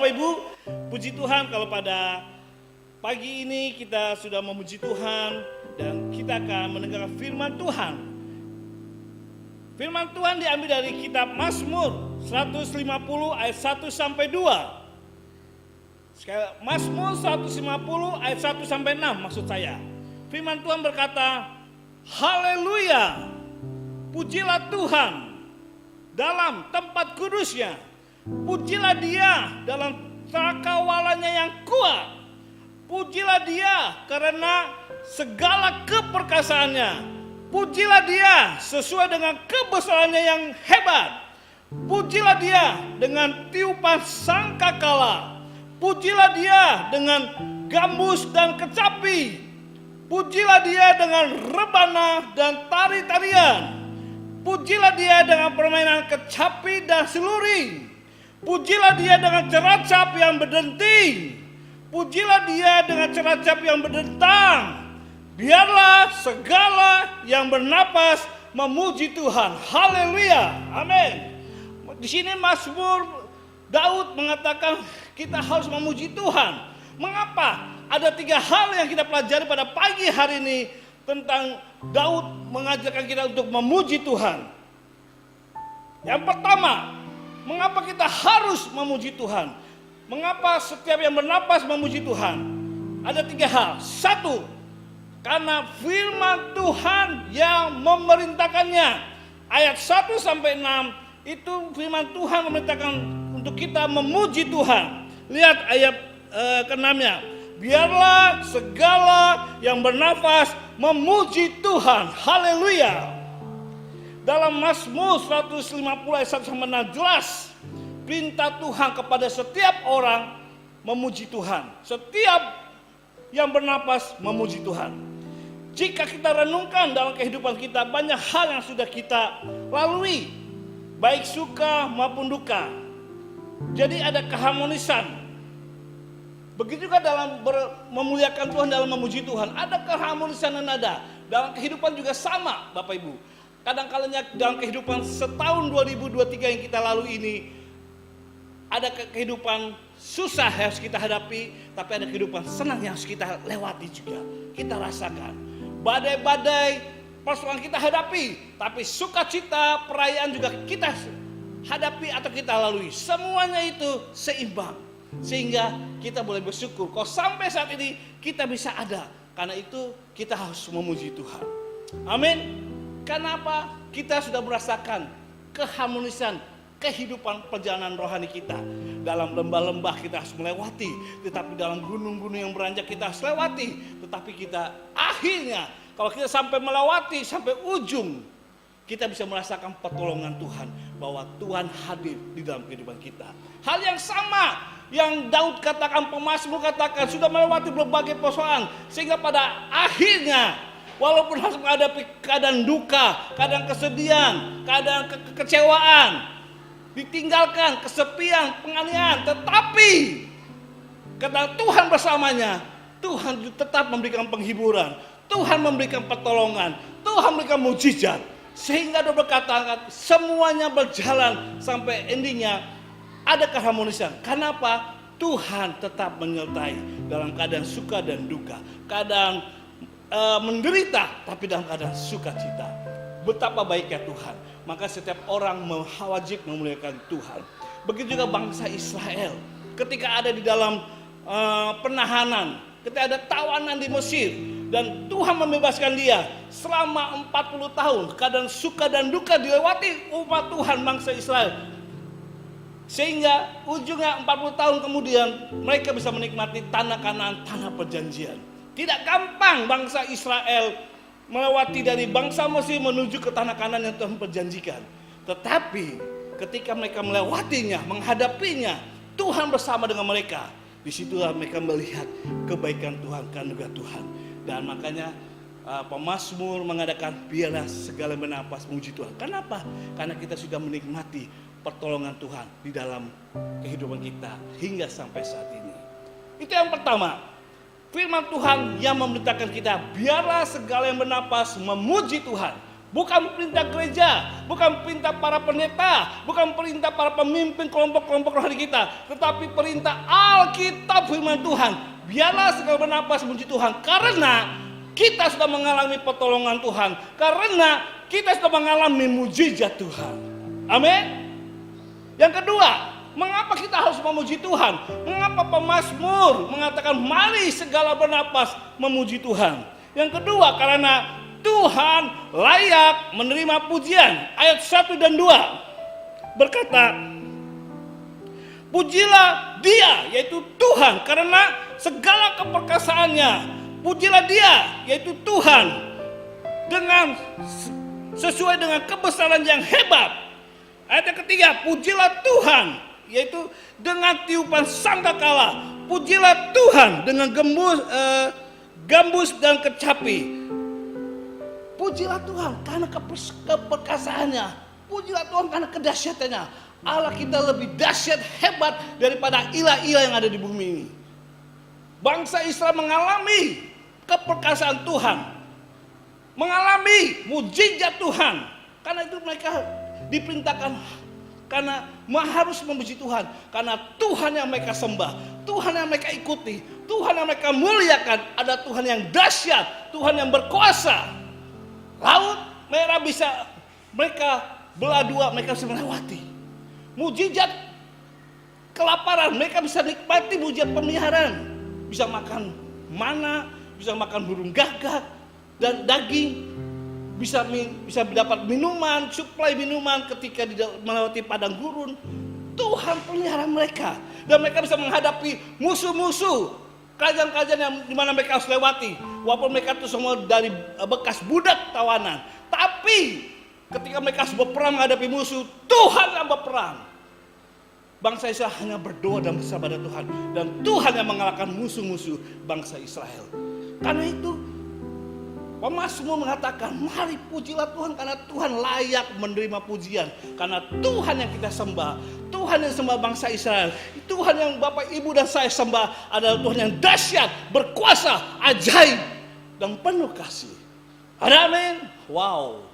Bapak Ibu. Puji Tuhan kalau pada pagi ini kita sudah memuji Tuhan dan kita akan mendengarkan firman Tuhan. Firman Tuhan diambil dari kitab Mazmur 150 ayat 1 sampai 2. Mazmur 150 ayat 1 sampai 6 maksud saya. Firman Tuhan berkata, haleluya, pujilah Tuhan dalam tempat kudusnya. Pujilah dia dalam cakrawalanya yang kuat. Pujilah dia karena segala keperkasaannya. Pujilah dia sesuai dengan kebesarannya yang hebat. Pujilah dia dengan tiupan sangkakala. Pujilah dia dengan gambus dan kecapi. Pujilah dia dengan rebana dan tari-tarian. Pujilah dia dengan permainan kecapi dan seluring. Pujilah dia dengan ceracap yang berdenting. Pujilah dia dengan ceracap yang berdentang. Biarlah segala yang bernapas memuji Tuhan. Haleluya. Amin. Di sini Mazmur Daud mengatakan kita harus memuji Tuhan. Mengapa? Ada 3 hal yang kita pelajari pada pagi hari ini tentang Daud mengajarkan kita untuk memuji Tuhan. Yang pertama, mengapa kita harus memuji Tuhan? Mengapa setiap yang bernapas memuji Tuhan? Ada 3 hal. 1, karena firman Tuhan yang memerintahkannya. Ayat 1 sampai 6 itu firman Tuhan memerintahkan untuk kita memuji Tuhan. Lihat ayat ke-6-nya. Biarlah segala yang bernafas memuji Tuhan. Haleluya. Dalam Mazmur 150 ayat 1 sampai 6 jelas perintah Tuhan kepada setiap orang memuji Tuhan. Setiap yang bernapas memuji Tuhan. Jika kita renungkan dalam kehidupan kita, banyak hal yang sudah kita lalui, baik suka maupun duka. Jadi ada keharmonisan. Begitu juga dalam memuliakan Tuhan, dalam memuji Tuhan, ada keharmonisan yang ada. Dalam kehidupan juga sama, Bapak Ibu. Kadang-kadang dalam kehidupan setahun 2023 yang kita lalui ini, ada kehidupan susah yang harus kita hadapi, tapi ada kehidupan senang yang harus kita lewati juga. Kita rasakan. Badai-badai persoalan kita hadapi, tapi sukacita, perayaan juga kita hadapi atau kita lalui. Semuanya itu seimbang. Sehingga kita boleh bersyukur. Kalau sampai saat ini kita bisa ada. Karena itu kita harus memuji Tuhan. Amin. Kenapa? Kita sudah merasakan keharmonisan kehidupan perjalanan rohani kita. Dalam lembah-lembah kita harus melewati, tetapi dalam gunung-gunung yang beranjak kita harus lewati. Tetapi kita akhirnya, kalau kita sampai melewati sampai ujung, kita bisa merasakan pertolongan Tuhan, bahwa Tuhan hadir di dalam kehidupan kita. Hal yang sama yang Daud katakan, pemazmur katakan, sudah melewati berbagai persoalan, sehingga pada akhirnya walaupun harus menghadapi keadaan duka, keadaan kesedihan, keadaan kekecewaan, ditinggalkan, kesepian, penganiayaan, tetapi karena Tuhan bersamanya, Tuhan tetap memberikan penghiburan, Tuhan memberikan pertolongan, Tuhan memberikan mujizat, sehingga dia berkata semuanya berjalan sampai endingnya ada keharmonisan. Kenapa? Tuhan tetap menyertai dalam keadaan suka dan duka, keadaan menderita, tapi dalam keadaan sukacita. Betapa baiknya Tuhan. Maka setiap orang wajib memuliakan Tuhan. Begitu juga bangsa Israel. Ketika ada di dalam penahanan, ketika ada tawanan di Mesir, dan Tuhan membebaskan dia selama 40 tahun. Keadaan suka dan duka dilewati umat Tuhan bangsa Israel. Sehingga ujungnya 40 tahun kemudian mereka bisa menikmati tanah Kanaan, tanah perjanjian. Tidak gampang bangsa Israel melewati dari bangsa Mesir menuju ke tanah Kanaan yang Tuhan perjanjikan. Tetapi ketika mereka melewatinya, menghadapinya, Tuhan bersama dengan mereka. Disitulah mereka melihat kebaikan Tuhan, karunia Tuhan. Dan makanya pemazmur mengadakan biarlah segala bernapas memuji Tuhan. Kenapa? Karena kita sudah menikmati pertolongan Tuhan di dalam kehidupan kita hingga sampai saat ini. Itu yang pertama. Firman Tuhan yang memerintahkan kita biarlah segala yang bernapas memuji Tuhan. Bukan perintah gereja, bukan perintah para pendeta, bukan perintah para pemimpin kelompok-kelompok rohani kita, tetapi perintah Alkitab firman Tuhan. Biarlah segala bernapas memuji Tuhan, karena kita sudah mengalami pertolongan Tuhan, karena kita sudah mengalami mujizat Tuhan. Amin. Yang kedua, mengapa kita harus memuji Tuhan? Mengapa pemazmur mengatakan mari segala bernapas memuji Tuhan? Yang kedua, karena Tuhan layak menerima pujian. Ayat 1 dan 2 berkata, pujilah Dia, yaitu Tuhan, karena segala keperkasaannya. Pujilah Dia, yaitu Tuhan, dengan sesuai dengan kebesaran yang hebat. Ayat yang ketiga, pujilah Tuhan, yaitu dengan tiupan sangkakala. Pujilah Tuhan dengan gambus dan kecapi. Pujilah Tuhan karena keperkasaannya. Pujilah Tuhan karena kedahsyatannya. Allah kita lebih dahsyat, hebat daripada ilah-ilah yang ada di bumi ini. Bangsa Israel mengalami keperkasaan Tuhan, mengalami mujizat Tuhan. Karena itu mereka diperintahkan, karena harus memuji Tuhan. Karena Tuhan yang mereka sembah, Tuhan yang mereka ikuti, Tuhan yang mereka muliakan, ada Tuhan yang dahsyat, Tuhan yang berkuasa. Laut merah bisa mereka belah dua, mereka bisa melewati. Mujizat kelaparan, mereka bisa nikmati mujizat pemeliharaan. Bisa makan mana, bisa makan burung gagak dan daging. Bisa dapat minuman, suplai minuman ketika melewati padang gurun. Tuhan pelihara mereka. Dan mereka bisa menghadapi musuh-musuh, kerajaan-kerajaan yang dimana mereka harus lewati. Walaupun mereka itu semua dari bekas budak tawanan, tapi ketika mereka harus berperang menghadapi musuh, Tuhan yang berperang. Bangsa Israel hanya berdoa dan berserah pada Tuhan, dan Tuhan yang mengalahkan musuh-musuh bangsa Israel. Karena itu pemazmur mengatakan, mari pujilah Tuhan karena Tuhan layak menerima pujian. Karena Tuhan yang kita sembah, Tuhan yang sembah bangsa Israel, Tuhan yang Bapak Ibu dan saya sembah adalah Tuhan yang dahsyat, berkuasa, ajaib, dan penuh kasih. Amin. Wow.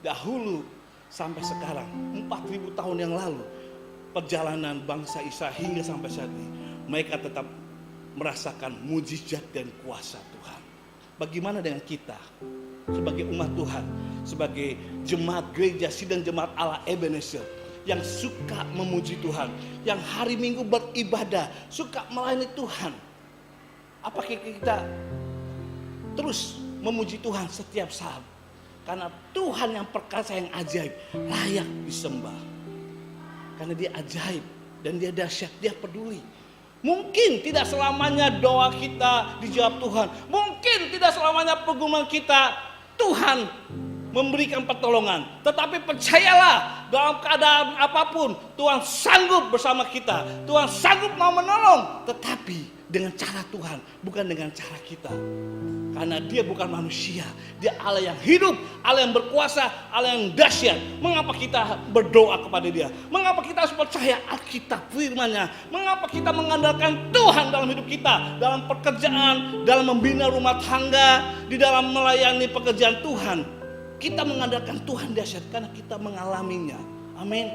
Dahulu sampai sekarang, 4000 tahun yang lalu, perjalanan bangsa Israel hingga sampai saat ini, mereka tetap merasakan mujizat dan kuasa Tuhan. Bagaimana dengan kita sebagai umat Tuhan, sebagai jemaat gereja Sidang Jemaat Allah Ebenezer yang suka memuji Tuhan, yang hari Minggu beribadah, suka melayani Tuhan? Apakah kita terus memuji Tuhan setiap saat? Karena Tuhan yang perkasa, yang ajaib, layak disembah. Karena Dia ajaib dan Dia dahsyat, Dia peduli. Mungkin tidak selamanya doa kita dijawab Tuhan. Mungkin tidak selamanya pergumulan kita Tuhan memberikan pertolongan. Tetapi percayalah, dalam keadaan apapun Tuhan sanggup bersama kita. Tuhan sanggup mau menolong, tetapi dengan cara Tuhan, bukan dengan cara kita. Karena Dia bukan manusia, Dia Allah yang hidup, Allah yang berkuasa, Allah yang dahsyat. Mengapa kita berdoa kepada Dia? Mengapa kita harus percaya Alkitab firman-Nya? Mengapa kita mengandalkan Tuhan dalam hidup kita? Dalam pekerjaan, dalam membina rumah tangga, di dalam melayani pekerjaan Tuhan. Kita mengandalkan Tuhan dahsyat karena kita mengalaminya. Amin.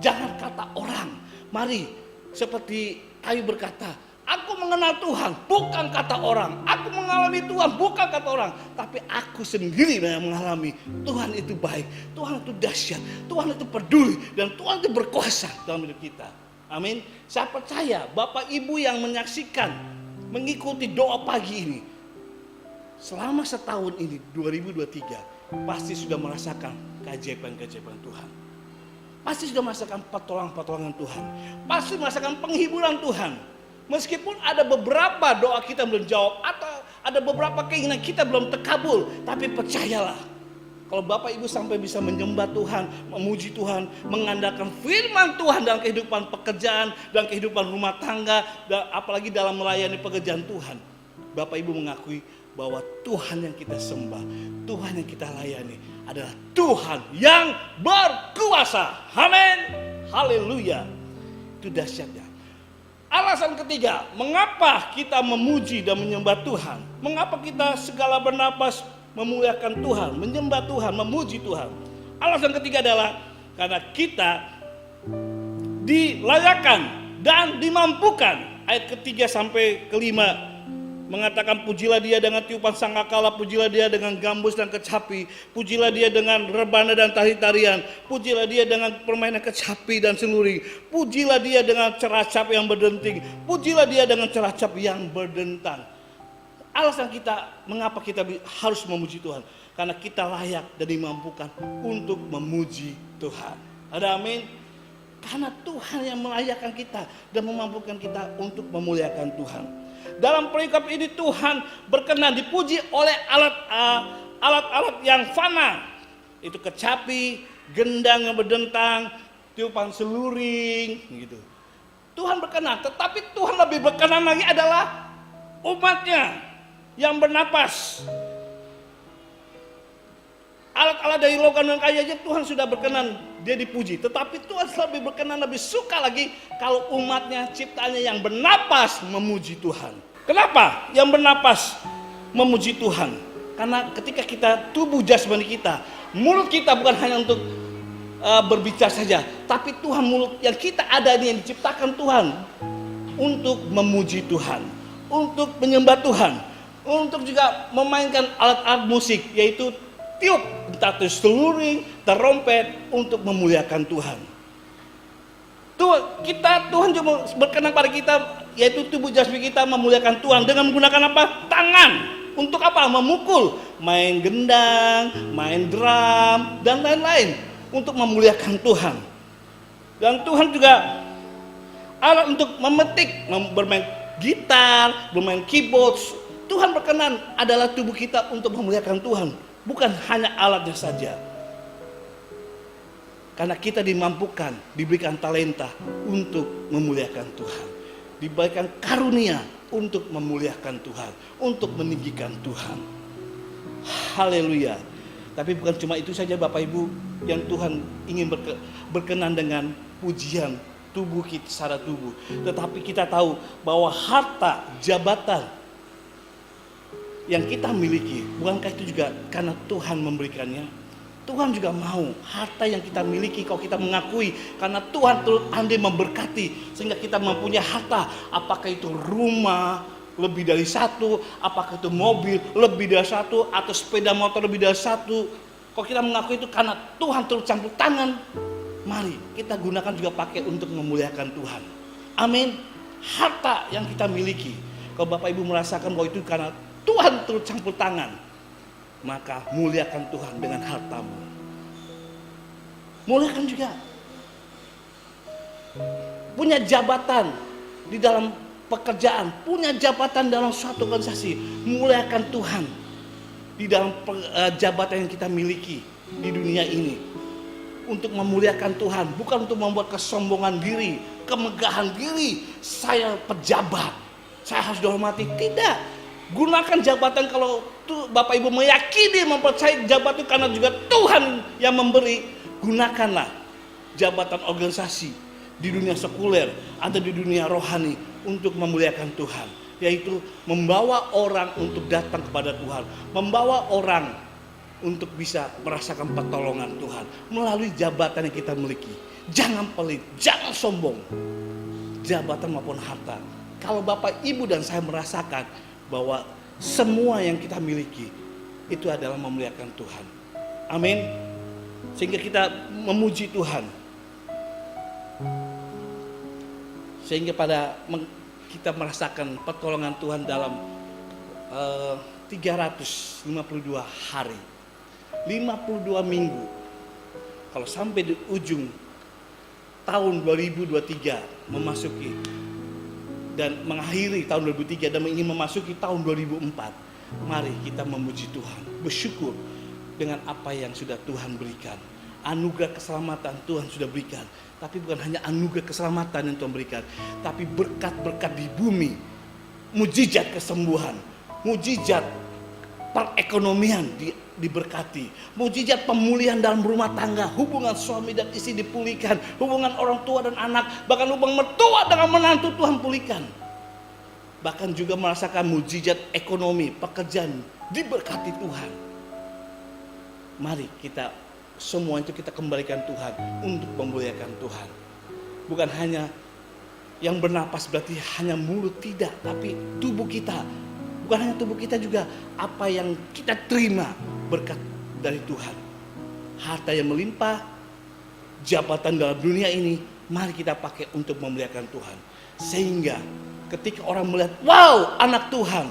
Jangan kata orang. Mari seperti Ayub berkata, aku mengenal Tuhan, bukan kata orang. Aku mengalami Tuhan, bukan kata orang. Tapi aku sendiri yang mengalami. Tuhan itu baik, Tuhan itu dahsyat, Tuhan itu peduli, dan Tuhan itu berkuasa dalam hidup kita. Amin. Saya percaya Bapak Ibu yang menyaksikan, mengikuti doa pagi ini, selama setahun ini, 2023, pasti sudah merasakan keajaiban-keajaiban Tuhan. Pasti sudah merasakan pertolongan-pertolongan Tuhan. Pasti merasakan penghiburan Tuhan. Meskipun ada beberapa doa kita belum jawab, atau ada beberapa keinginan kita belum terkabul, tapi percayalah, kalau Bapak Ibu sampai bisa menyembah Tuhan, memuji Tuhan, mengandalkan firman Tuhan dalam kehidupan pekerjaan, dalam kehidupan rumah tangga, dan apalagi dalam melayani pekerjaan Tuhan, Bapak Ibu mengakui bahwa Tuhan yang kita sembah, Tuhan yang kita layani adalah Tuhan yang berkuasa. Amin. Haleluya. Itu dahsyatnya. Alasan ketiga, mengapa kita memuji dan menyembah Tuhan? Mengapa kita segala bernapas memuliakan Tuhan, menyembah Tuhan, memuji Tuhan. Alasan ketiga adalah karena kita dilayakan dan dimampukan. Ayat ketiga sampai kelima mengatakan, pujilah dia dengan tiupan sangkakala, pujilah dia dengan gambus dan kecapi, pujilah dia dengan rebana dan tari-tarian, pujilah dia dengan permainan kecapi dan seluring, pujilah dia dengan ceracap yang berdenting, pujilah dia dengan ceracap yang berdentang. Alasan kita, mengapa kita harus memuji Tuhan? Karena kita layak dan dimampukan untuk memuji Tuhan. Ada amin? Karena Tuhan yang melayakkan kita dan memampukan kita untuk memuliakan Tuhan. Dalam perikop ini Tuhan berkenan dipuji oleh alat-alat yang fana. Itu kecapi, gendang yang berdentang, tiupan seluring gitu. Tuhan berkenan, tetapi Tuhan lebih berkenan lagi adalah umatnya yang bernapas. Alat-alat dari logam dan kayu aja Tuhan sudah berkenan dia dipuji. Tetapi Tuhan lebih berkenan, lebih suka lagi kalau umatnya, ciptaannya yang bernapas memuji Tuhan. Kenapa yang bernapas memuji Tuhan? Karena ketika kita, tubuh jasmani kita, mulut kita bukan hanya untuk berbicara saja, tapi Tuhan, mulut yang kita ada ini yang diciptakan Tuhan untuk memuji Tuhan, untuk menyembah Tuhan, untuk juga memainkan alat-alat musik, yaitu tiup, entah itu seluring, terompet, untuk memuliakan Tuhan. Tuhan juga berkenan pada kita, yaitu tubuh jasmani kita memuliakan Tuhan dengan menggunakan apa? Tangan. Untuk apa? Memukul, main gendang, main drum, dan lain-lain untuk memuliakan Tuhan. Dan Tuhan juga alat untuk memetik, bermain gitar, bermain keyboard. Tuhan berkenan adalah tubuh kita untuk memuliakan Tuhan, bukan hanya alatnya saja. Karena kita dimampukan, diberikan talenta untuk memuliakan Tuhan, diberikan karunia untuk memuliakan Tuhan, untuk meninggikan Tuhan. Haleluya. Tapi bukan cuma itu saja Bapak Ibu, yang Tuhan ingin berkenan dengan pujian tubuh kita secara tubuh. Tetapi kita tahu bahwa harta, jabatan yang kita miliki, bukankah itu juga karena Tuhan memberikannya? Tuhan juga mau harta yang kita miliki, kalau kita mengakui, karena Tuhan turut andil memberkati sehingga kita mempunyai harta. Apakah itu rumah lebih dari satu, apakah itu mobil lebih dari satu, atau sepeda motor lebih dari satu. Kalau kita mengakui itu karena Tuhan turut campur tangan, mari kita gunakan juga pakai untuk memuliakan Tuhan. Amin. Harta yang kita miliki, kalau Bapak Ibu merasakan bahwa itu karena Tuhan turut campur tangan, maka muliakan Tuhan dengan hartamu. Muliakan juga. Punya jabatan di dalam pekerjaan, punya jabatan dalam suatu organisasi, muliakan Tuhan di dalam jabatan yang kita miliki di dunia ini. Untuk memuliakan Tuhan, bukan untuk membuat kesombongan diri, kemegahan diri, saya pejabat, saya harus dihormati. Tidak. Gunakan jabatan kalau Bapak Ibu meyakini, mempercayai jabatan karena juga Tuhan yang memberi. Gunakanlah jabatan organisasi di dunia sekuler atau di dunia rohani untuk memuliakan Tuhan, yaitu membawa orang untuk datang kepada Tuhan, membawa orang untuk bisa merasakan pertolongan Tuhan melalui jabatan yang kita miliki. Jangan pelit, jangan sombong, jabatan maupun harta. Kalau Bapak Ibu dan saya merasakan bahwa semua yang kita miliki itu adalah memuliakan Tuhan. Amin. Sehingga kita memuji Tuhan. Sehingga kita merasakan pertolongan Tuhan dalam 352 hari, 52 minggu. Kalau sampai di ujung tahun 2023 memasuki dan mengakhiri tahun 2003 dan ingin memasuki tahun 2004, mari kita memuji Tuhan, bersyukur dengan apa yang sudah Tuhan berikan. Anugerah keselamatan Tuhan sudah berikan, tapi bukan hanya anugerah keselamatan yang Tuhan berikan, tapi berkat-berkat di bumi, mujizat kesembuhan, mujizat perekonomian diberkati, mujizat pemulihan dalam rumah tangga, hubungan suami dan istri dipulihkan, hubungan orang tua dan anak, bahkan hubungan mertua dengan menantu Tuhan pulihkan. Bahkan juga merasakan mujizat ekonomi, pekerjaan diberkati Tuhan. Mari kita semua itu kita kembalikan Tuhan untuk memuliakan Tuhan. Bukan hanya yang bernapas berarti hanya mulut, tidak, tapi tubuh kita. Bukan hanya tubuh kita, juga apa yang kita terima berkat dari Tuhan. Harta yang melimpah, jabatan dalam dunia ini, mari kita pakai untuk memuliakan Tuhan. Sehingga ketika orang melihat, wow, anak Tuhan,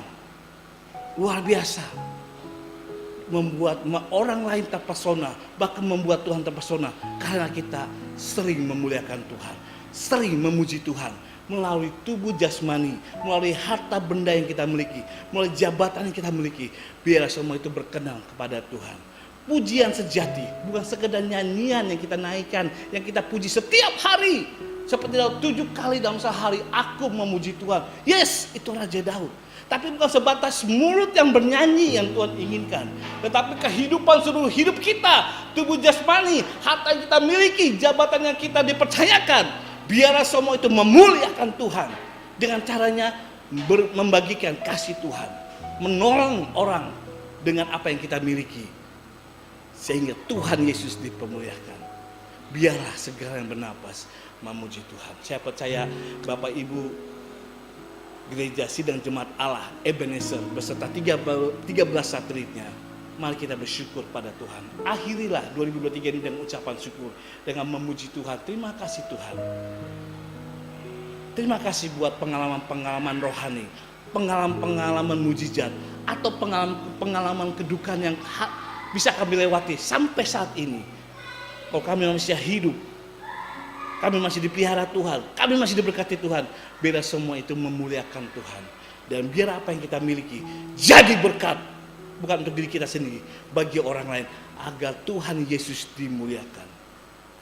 luar biasa, membuat orang lain terpesona, bahkan membuat Tuhan terpesona, karena kita sering memuliakan Tuhan, sering memuji Tuhan melalui tubuh jasmani, melalui harta benda yang kita miliki, melalui jabatan yang kita miliki. Biar semua itu berkenan kepada Tuhan. Pujian sejati bukan sekedar nyanyian yang kita naikkan, yang kita puji setiap hari. Seperti Daud 7 kali dalam sehari, aku memuji Tuhan. Yes, itu Raja Daud. Tapi bukan sebatas mulut yang bernyanyi yang Tuhan inginkan, tetapi kehidupan seluruh hidup kita, tubuh jasmani, harta yang kita miliki, jabatan yang kita dipercayakan, biarlah semua itu memuliakan Tuhan dengan caranya membagikan kasih Tuhan, menolong orang dengan apa yang kita miliki, sehingga Tuhan Yesus dipermuliakan. Biarlah segala yang bernapas memuji Tuhan. Saya percaya Bapak Ibu Gereja Sidang Jemaat Allah Ebenezer beserta 13 satelitnya, mari kita bersyukur pada Tuhan. Akhirilah 2023 ini dengan ucapan syukur, dengan memuji Tuhan. Terima kasih Tuhan. Terima kasih buat pengalaman-pengalaman rohani, pengalaman-pengalaman mujizat, atau pengalaman kedukaan yang bisa kami lewati sampai saat ini. Kalau kami manusia hidup, kami masih dipelihara Tuhan, kami masih diberkati Tuhan. Biar semua itu memuliakan Tuhan. Dan biar apa yang kita miliki jadi berkat, bukan untuk diri kita sendiri, bagi orang lain, agar Tuhan Yesus dimuliakan.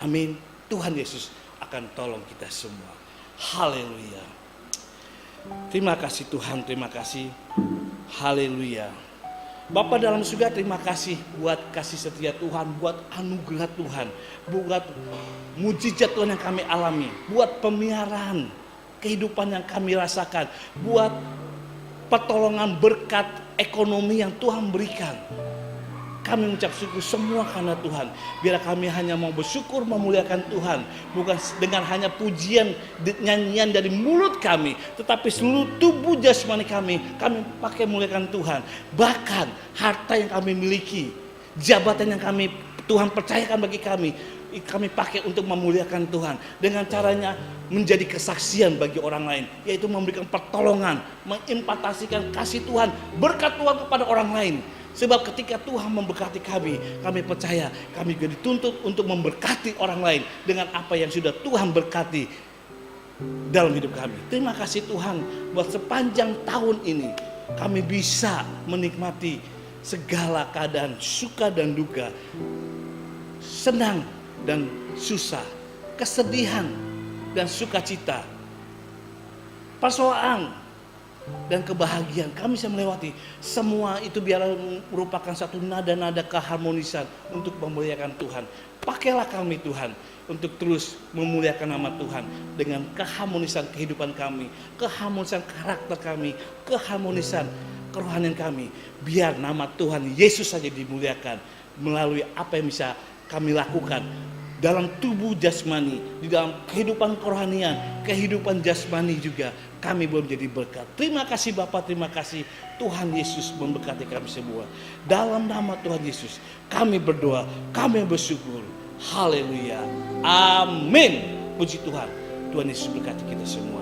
Amin. Tuhan Yesus akan tolong kita semua. Haleluya. Terima kasih Tuhan, terima kasih. Haleluya. Bapa dalam surga, terima kasih buat kasih setia Tuhan, buat anugerah Tuhan, buat mujizat Tuhan yang kami alami, buat pemeliharaan kehidupan yang kami rasakan, buat pertolongan berkat ekonomi yang Tuhan berikan. Kami mengucap syukur semua karena Tuhan. Biar kami hanya mau bersyukur memuliakan Tuhan, bukan dengan hanya pujian nyanyian dari mulut kami, tetapi seluruh tubuh jasmani kami pakai memuliakan Tuhan. Bahkan harta yang kami miliki, jabatan yang Tuhan percayakan bagi kami pakai untuk memuliakan Tuhan. Dengan caranya menjadi kesaksian bagi orang lain, yaitu memberikan pertolongan, mengimpatasikan kasih Tuhan, berkat Tuhan kepada orang lain. Sebab ketika Tuhan memberkati kami percaya kami juga dituntut untuk memberkati orang lain dengan apa yang sudah Tuhan berkati dalam hidup kami. Terima kasih Tuhan buat sepanjang tahun ini kami bisa menikmati segala keadaan suka dan duka, senang dan susah, kesedihan dan sukacita, persoalan dan kebahagiaan. Kami bisa melewati semua itu, biar merupakan satu nada-nada keharmonisan untuk memuliakan Tuhan. Pakailah kami Tuhan untuk terus memuliakan nama Tuhan dengan keharmonisan kehidupan kami, keharmonisan karakter kami, keharmonisan kerohanian kami. Biar nama Tuhan Yesus saja dimuliakan melalui apa yang bisa kami lakukan dalam tubuh jasmani, di dalam kehidupan kerohanian, kehidupan jasmani juga kami boleh menjadi berkat. Terima kasih Bapa, terima kasih Tuhan Yesus memberkati kami semua. Dalam nama Tuhan Yesus kami berdoa, kami bersyukur. Haleluya. Amin. Puji Tuhan. Tuhan Yesus berkati kita semua.